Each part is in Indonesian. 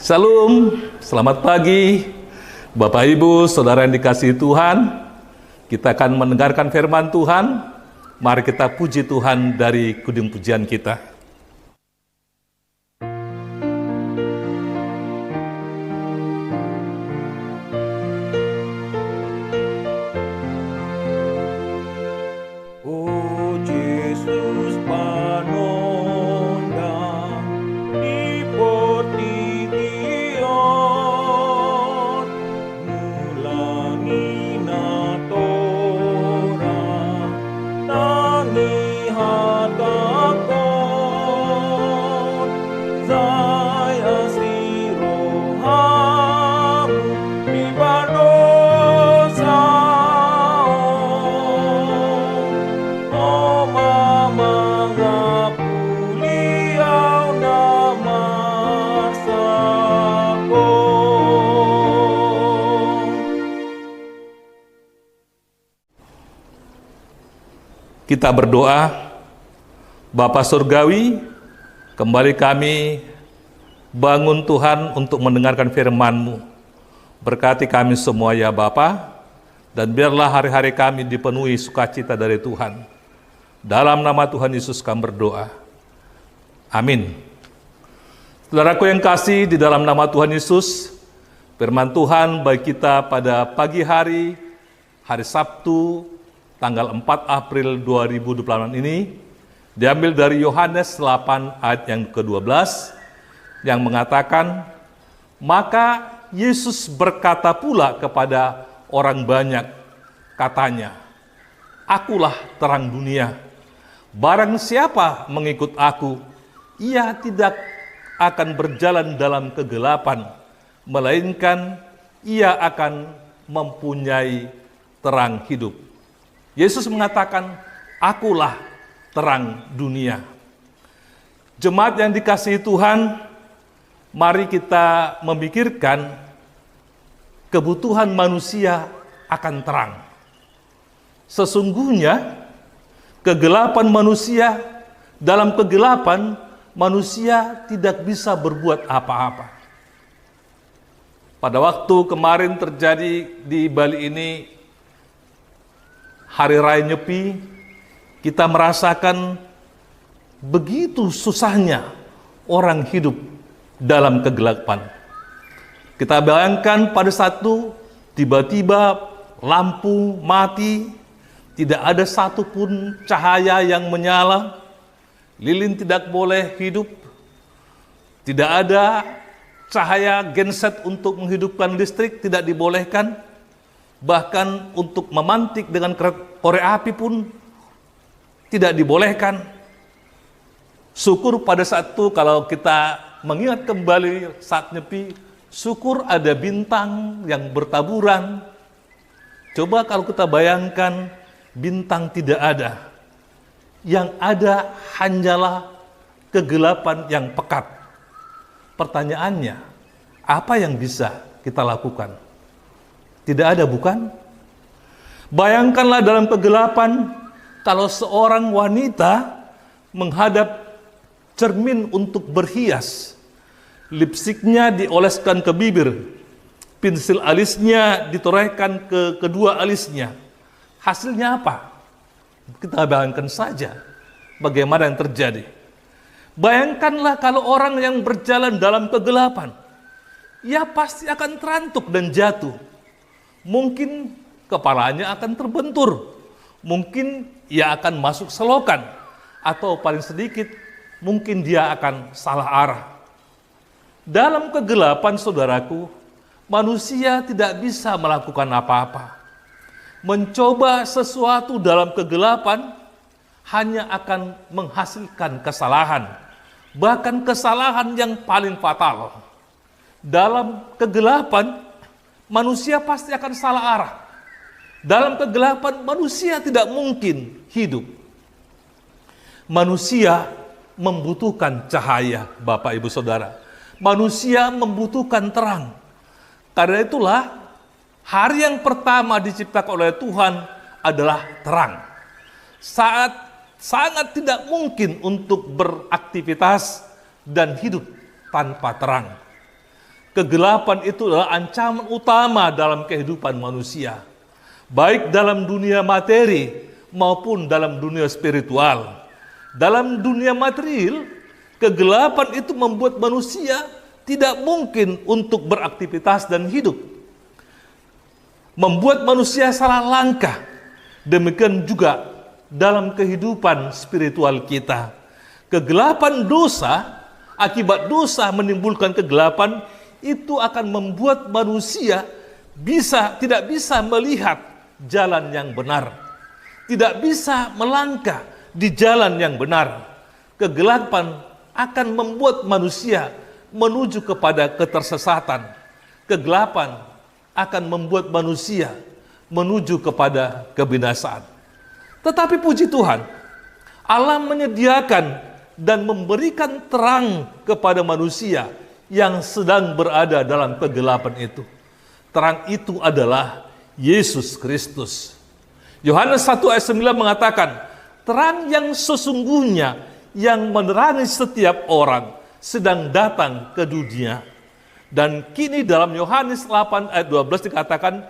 Shalom, selamat pagi Bapak Ibu, Saudara yang dikasihi Tuhan. Kita akan mendengarkan firman Tuhan. Mari kita puji Tuhan dari kudung pujian kita. Kita berdoa. Bapa Surgawi, kembali kami bangun Tuhan untuk mendengarkan firman-Mu. Berkati kami semua ya Bapa, dan biarlah hari-hari kami dipenuhi sukacita dari Tuhan. Dalam nama Tuhan Yesus kami berdoa. Amin. Saudaraku yang kasih, di dalam nama Tuhan Yesus, firman Tuhan bagi kita pada pagi hari Sabtu, tanggal 4 April 2024 ini, diambil dari Yohanes 8 ayat yang ke-12, yang mengatakan, maka Yesus berkata pula kepada orang banyak, katanya, akulah terang dunia. Barang siapa mengikut aku, ia tidak akan berjalan dalam kegelapan, melainkan ia akan mempunyai terang hidup. Yesus mengatakan, akulah terang dunia. Jemaat yang dikasihi Tuhan, mari kita memikirkan kebutuhan manusia akan terang. Sesungguhnya, dalam kegelapan, manusia tidak bisa berbuat apa-apa. Pada waktu kemarin terjadi di Bali ini, Hari Raya Nyepi, kita merasakan begitu susahnya orang hidup dalam kegelapan. Kita bayangkan pada satu tiba-tiba lampu mati, tidak ada satupun cahaya yang menyala, lilin tidak boleh hidup, tidak ada cahaya genset untuk menghidupkan listrik, tidak dibolehkan. Bahkan untuk memantik dengan korek api pun tidak dibolehkan. Syukur pada saat itu, kalau kita mengingat kembali saat nyepi, syukur ada bintang yang bertaburan. Coba kalau kita bayangkan bintang tidak ada, yang ada hanyalah kegelapan yang pekat. Pertanyaannya, apa yang bisa kita lakukan? Tidak ada, bukan? Bayangkanlah dalam kegelapan, kalau seorang wanita menghadap cermin untuk berhias, lipstiknya dioleskan ke bibir, pensil alisnya ditorehkan ke kedua alisnya. Hasilnya apa? Kita bayangkan saja bagaimana yang terjadi. Bayangkanlah kalau orang yang berjalan dalam kegelapan, ia pasti akan terantuk dan jatuh. Mungkin kepalanya akan terbentur, mungkin ia akan masuk selokan, atau paling sedikit mungkin dia akan salah arah. Dalam kegelapan, saudaraku, manusia tidak bisa melakukan apa-apa. Mencoba sesuatu dalam kegelapan hanya akan menghasilkan kesalahan, bahkan kesalahan yang paling fatal. Dalam kegelapan, manusia pasti akan salah arah. Dalam kegelapan, manusia tidak mungkin hidup. Manusia membutuhkan cahaya, Bapak Ibu Saudara. Manusia membutuhkan terang. Karena itulah, hari yang pertama diciptakan oleh Tuhan adalah terang. Saat sangat tidak mungkin untuk beraktivitas dan hidup tanpa terang. Kegelapan itu adalah ancaman utama dalam kehidupan manusia, baik dalam dunia materi maupun dalam dunia spiritual. Dalam dunia material, kegelapan itu membuat manusia tidak mungkin untuk beraktivitas dan hidup, membuat manusia salah langkah. Demikian juga dalam kehidupan spiritual kita. Kegelapan dosa, akibat dosa menimbulkan kegelapan, itu akan membuat manusia tidak bisa melihat jalan yang benar, tidak bisa melangkah di jalan yang benar. Kegelapan akan membuat manusia menuju kepada ketersesatan. Kegelapan akan membuat manusia menuju kepada kebinasaan. Tetapi puji Tuhan, Allah menyediakan dan memberikan terang kepada manusia yang sedang berada dalam kegelapan itu. Terang itu adalah Yesus Kristus. Yohanes 1 ayat 9 mengatakan, terang yang sesungguhnya yang menerangi setiap orang sedang datang ke dunia. Dan kini dalam Yohanes 8 ayat 12 dikatakan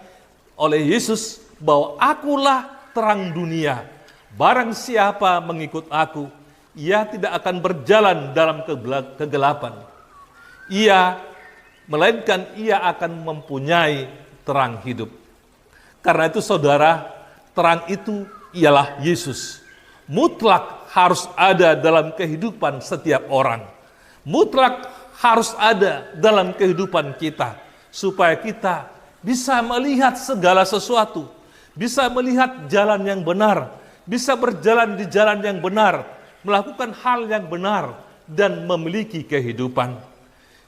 oleh Yesus bahwa akulah terang dunia. Barang siapa mengikut aku, ia tidak akan berjalan dalam kegelapan. Melainkan ia akan mempunyai terang hidup. Karena itu saudara, terang itu ialah Yesus. Mutlak harus ada dalam kehidupan setiap orang. Mutlak harus ada dalam kehidupan kita, supaya kita bisa melihat segala sesuatu, bisa melihat jalan yang benar, bisa berjalan di jalan yang benar, melakukan hal yang benar, dan memiliki kehidupan.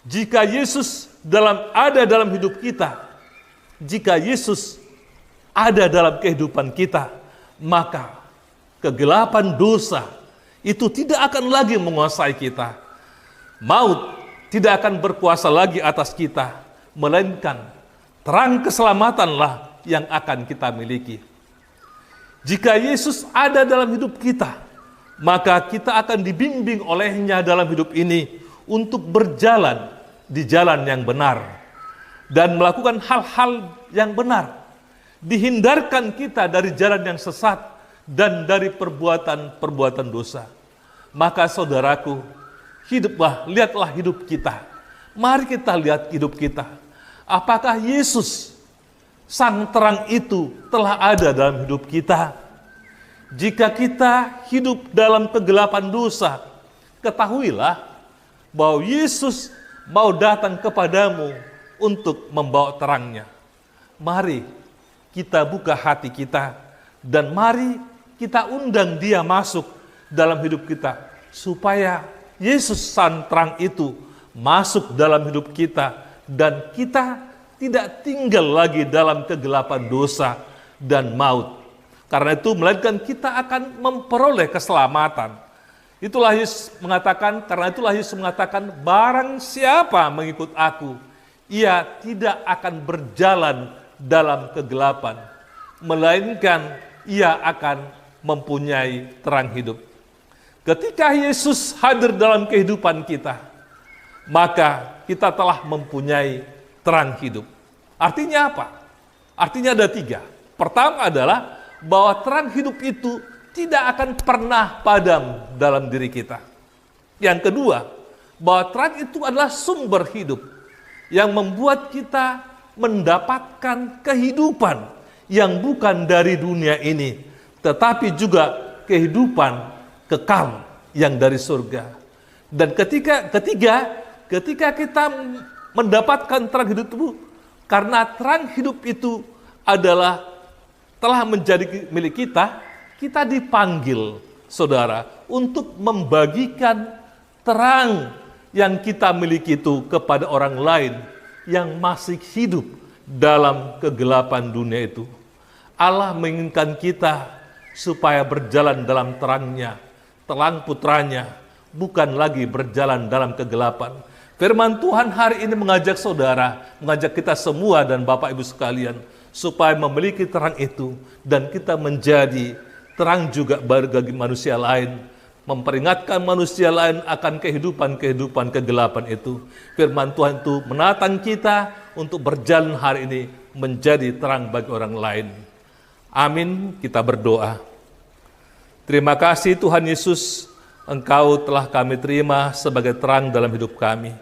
Jika Yesus ada dalam hidup kita, jika Yesus ada dalam kehidupan kita, maka kegelapan dosa itu tidak akan lagi menguasai kita. Maut tidak akan berkuasa lagi atas kita, melainkan terang keselamatanlah yang akan kita miliki. Jika Yesus ada dalam hidup kita, maka kita akan dibimbing olehnya dalam hidup ini untuk berjalan di jalan yang benar dan melakukan hal-hal yang benar. Dihindarkan kita dari jalan yang sesat dan dari perbuatan-perbuatan dosa. Maka saudaraku, lihatlah hidup kita. Mari kita lihat hidup kita. Apakah Yesus, Sang Terang itu telah ada dalam hidup kita? Jika kita hidup dalam kegelapan dosa, ketahuilah bahwa Yesus mau datang kepadamu untuk membawa terangnya. Mari kita buka hati kita, dan mari kita undang Dia masuk dalam hidup kita, supaya Yesus Sang Terang itu masuk dalam hidup kita, dan kita tidak tinggal lagi dalam kegelapan dosa dan maut. Karena itu, melainkan kita akan memperoleh keselamatan. Karena itulah Yesus mengatakan, barang siapa mengikut aku, ia tidak akan berjalan dalam kegelapan, melainkan ia akan mempunyai terang hidup. Ketika Yesus hadir dalam kehidupan kita, maka kita telah mempunyai terang hidup. Artinya apa? Artinya ada 3. Pertama adalah bahwa terang hidup itu tidak akan pernah padam dalam diri kita. Yang kedua, bahwa terang itu adalah sumber hidup yang membuat kita mendapatkan kehidupan yang bukan dari dunia ini, tetapi juga kehidupan kekal yang dari surga. Dan ketiga, ketika kita mendapatkan terang hidup itu, karena terang hidup itu telah menjadi milik kita, kita dipanggil, saudara, untuk membagikan terang yang kita miliki itu kepada orang lain yang masih hidup dalam kegelapan dunia itu. Allah menginginkan kita supaya berjalan dalam terangnya, terang putranya, bukan lagi berjalan dalam kegelapan. Firman Tuhan hari ini mengajak saudara, mengajak kita semua dan Bapak Ibu sekalian, supaya memiliki terang itu, dan kita menjadi terang juga bagi manusia lain, memperingatkan manusia lain akan kehidupan kegelapan itu. Firman Tuhan itu menatang kita untuk berjalan hari ini menjadi terang bagi orang lain. Amin, kita berdoa. Terima kasih Tuhan Yesus, Engkau telah kami terima sebagai terang dalam hidup kami.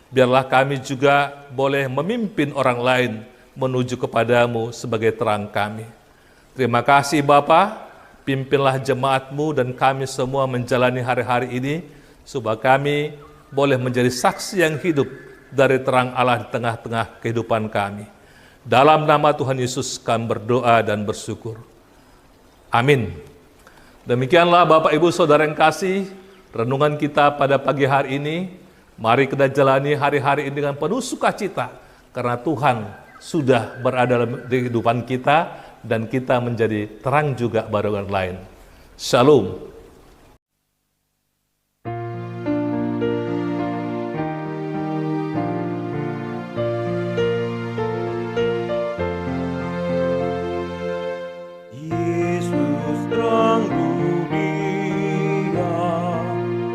Biarlah kami juga boleh memimpin orang lain menuju kepadamu sebagai terang kami. Terima kasih Bapa, pimpinlah jemaat-Mu dan kami semua menjalani hari-hari ini, supaya kami boleh menjadi saksi yang hidup dari terang Allah di tengah-tengah kehidupan kami. Dalam nama Tuhan Yesus kami berdoa dan bersyukur. Amin. Demikianlah Bapak Ibu Saudara yang kasih, renungan kita pada pagi hari ini. Mari kita jalani hari-hari ini dengan penuh sukacita, karena Tuhan sudah berada dalam kehidupan kita, dan kita menjadi terang juga bagi orang lain. Shalom. Yesus terang dunia,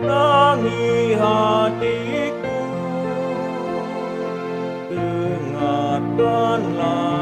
terangi hatiku, dengarkanlah